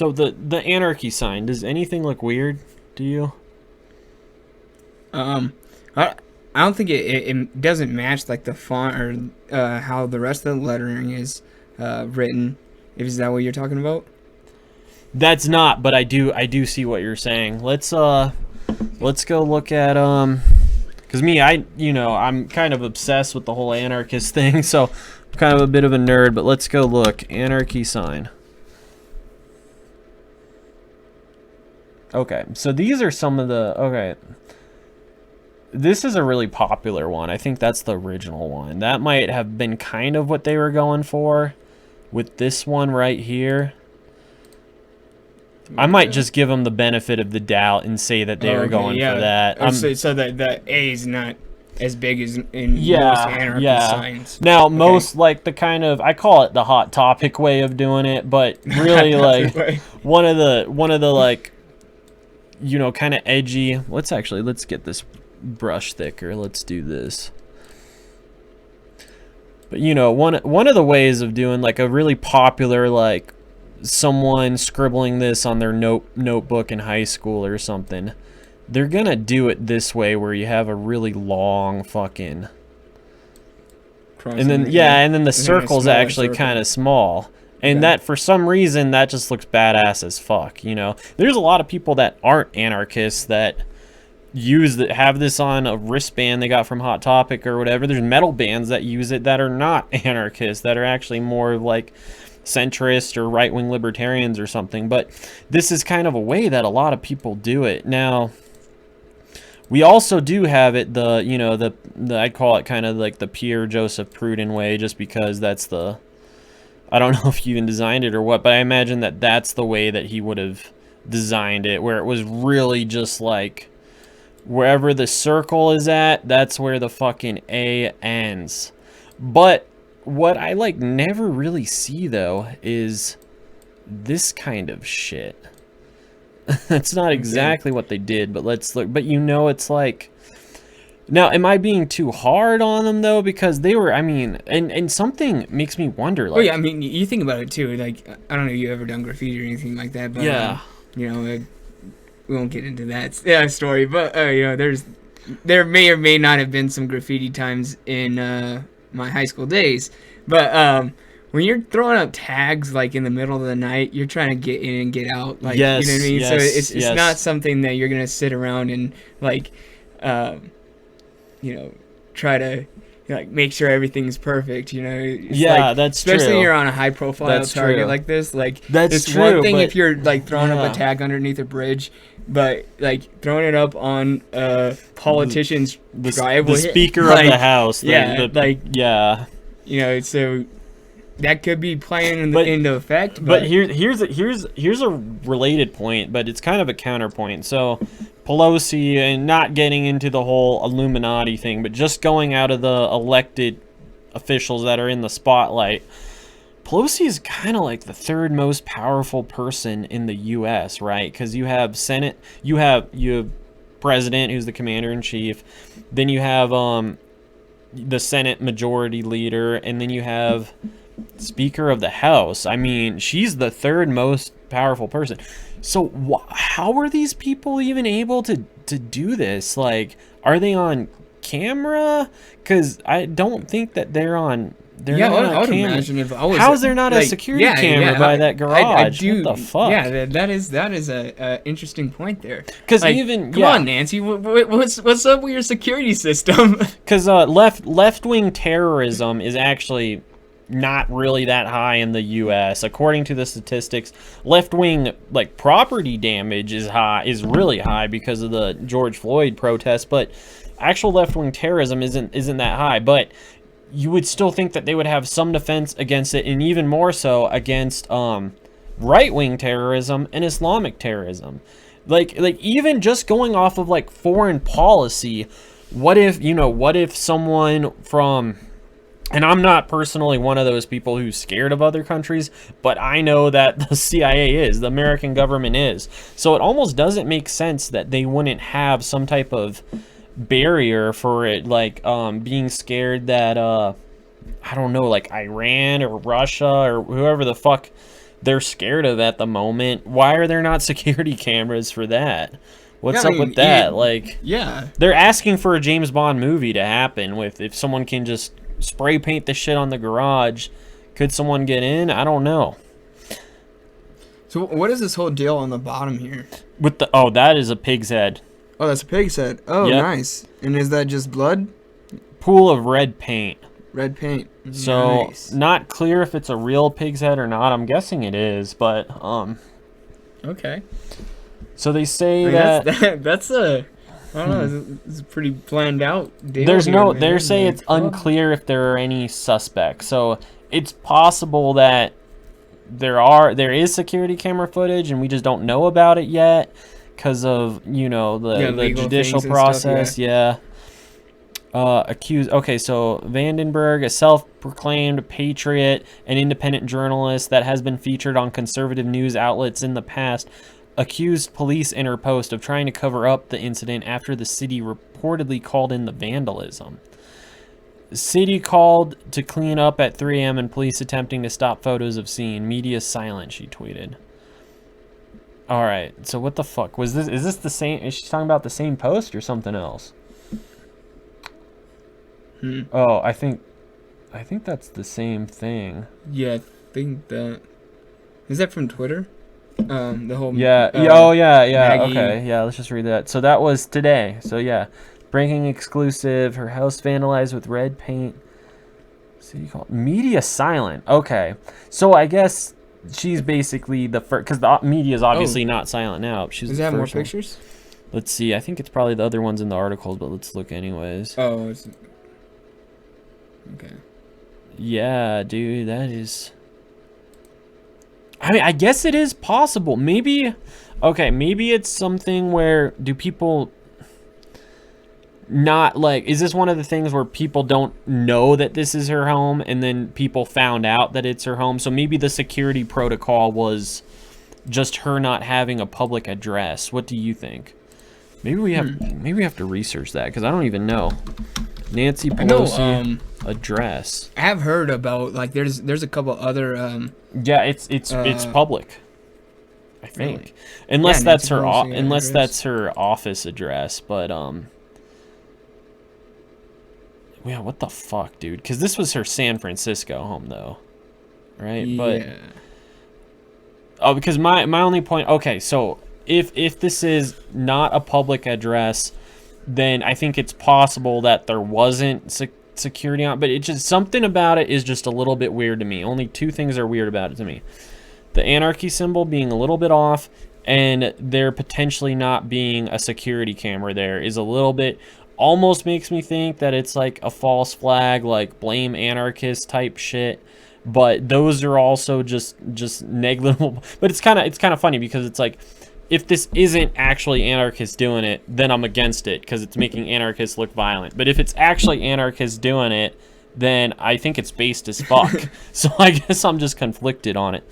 So the anarchy sign, does anything look weird to you? I don't think it doesn't match like the font or how the rest of the lettering is written. Is that what you're talking about? That's not, but I do see what you're saying. Let's go look at because I'm kind of obsessed with the whole anarchist thing, so I'm kind of a bit of a nerd. But let's go look anarchy sign. Okay, so these are some of the okay. This is a really popular one. I think that's the original one. That might have been kind of what they were going for with this one right here. I might just give them the benefit of the doubt and say that they were going for that. So that the A is not as big as in most anarchist signs. Now, most like the kind of, I call it the hot topic way of doing it, but really like one of the like, kind of edgy. Let's get this brush thicker. Let's do this. But one of the ways of doing like a really popular like someone scribbling this on their notebook in high school or something, they're gonna do it this way where you have a really long fucking and then the circle's actually kind of small, and that for some reason that just looks badass as fuck. There's a lot of people that aren't anarchists that have this on a wristband they got from Hot Topic or whatever. There's metal bands that use it that are not anarchists, that are actually more like centrist or right-wing libertarians or something. But this is kind of a way that a lot of people do it. Now, we also do have it the I'd call it kind of like the Pierre Joseph Proudhon way, just because that's the, I don't know if he even designed it or what, but I imagine that that's the way that he would have designed it, where it was really just like wherever the circle is at, that's where the fucking A ends. But what I like never really see though is this kind of shit. That's not exactly what they did, but let's look. But it's like, now am I being too hard on them though? Because they were, and something makes me wonder. Like, you think about it too. Like, I don't know if you ever done graffiti or anything like that, but we won't get into that story. But there may or may not have been some graffiti times in my high school days, but when you're throwing up tags like in the middle of the night, you're trying to get in and get out, like, yes, you know what I mean? yes, So it's not something that you're gonna sit around and like try to like make sure everything's perfect, that's especially true. when you're on a high profile target like this, like it's one thing if you're like throwing up a tag underneath a bridge, but like throwing it up on a politician's driveway, the speaker of the house, so that could be playing into effect. But here's a related point, but it's kind of a counterpoint. So Pelosi, and not getting into the whole Illuminati thing, but just going out of the elected officials that are in the spotlight, Pelosi is kind of like the third most powerful person in the U.S., right? Because you have Senate, you have President, who's the commander-in-chief, then you have the Senate Majority Leader, and then you have Speaker of the House. She's the third most powerful person. So how are these people even able to do this? Like, are they on camera? Because I don't think that they're on. I would imagine if I was. How is there not a security camera by that garage? I do. What the fuck? Yeah, that is a interesting point there. Because come on, Nancy, what's up with your security system? Because left-wing terrorism is actually not really that high in the U.S. According to the statistics, left-wing like property damage is really high because of the George Floyd protests, but actual left-wing terrorism isn't that high. But you would still think that they would have some defense against it, and even more so against right-wing terrorism and Islamic terrorism. Like even just going off of like foreign policy, what if someone from, and I'm not personally one of those people who's scared of other countries, but I know that the CIA is, the American government is. So it almost doesn't make sense that they wouldn't have some type of barrier for it, like being scared that I don't know, like Iran or Russia or whoever the fuck they're scared of at the moment. Why are there not security cameras for that? What's up with that? Like, they're asking for a James Bond movie to happen with, if someone can just spray paint the shit on the garage, could someone get in? I don't know. So what is this whole deal on the bottom here? With the, oh, that is a pig's head. Oh, that's a pig's head. Oh, yep. Nice. And is that just blood? Pool of red paint. Red paint. So, nice. Not clear if it's a real pig's head or not. I'm guessing it is, but, okay. So they say that's a, I don't know, it's a pretty planned out deal. There's here, no, man. they're saying it's unclear if there are any suspects. So it's possible that there is security camera footage and we just don't know about it yet because of, you know, the judicial process. Stuff, accused. Okay, so Vandenberg, a self-proclaimed patriot and independent journalist that has been featured on conservative news outlets in the past, accused police in her post of trying to cover up the incident after the city reportedly called in the vandalism. The city called to clean up at 3 a.m. and police attempting to stop photos of scene. Media silent, she tweeted. All right, so what the fuck was this? Is this the same? Is she talking about the same post or something else? Oh, I think that's the same thing. Yeah, I think that. Is that from Twitter? The whole yeah. Oh yeah. Maggie. Okay. Yeah. Let's just read that. So that was today. So yeah, breaking exclusive. Her house vandalized with red paint. City called media silent. Okay. So I guess she's basically the first, because the media is obviously not silent now. She's Does the it have more first one. pictures? Let's see. I think it's probably the other ones in the articles, but let's look anyways. Oh. It's... Okay. Yeah, dude, that is. I mean, I guess it is possible. Maybe, okay, maybe it's something where do people not like, is this one of the things where people don't know that this is her home and then people found out that it's her home? So maybe the security protocol was just her not having a public address. What do you think? Maybe we have to research that because I don't even know. Nancy Pelosi address. I have heard about, like, there's a couple other yeah, it's public, I think. Really? Unless that's her that's her office address, but yeah, what the fuck, dude? Cuz this was her San Francisco home though. Right? Yeah. But oh, because my only point, okay, so if this is not a public address, then I think it's possible that there wasn't security on, but it just, something about it is just a little bit weird to me. Only two things are weird about it to me. The anarchy symbol being a little bit off and there potentially not being a security camera there is a little bit, almost makes me think that it's like a false flag, like blame anarchist type shit. But those are also just negligible. But it's kind of funny because it's like, if this isn't actually anarchists doing it, then I'm against it because it's making anarchists look violent. But if it's actually anarchists doing it, then I think it's based as fuck. So I guess I'm just conflicted on it.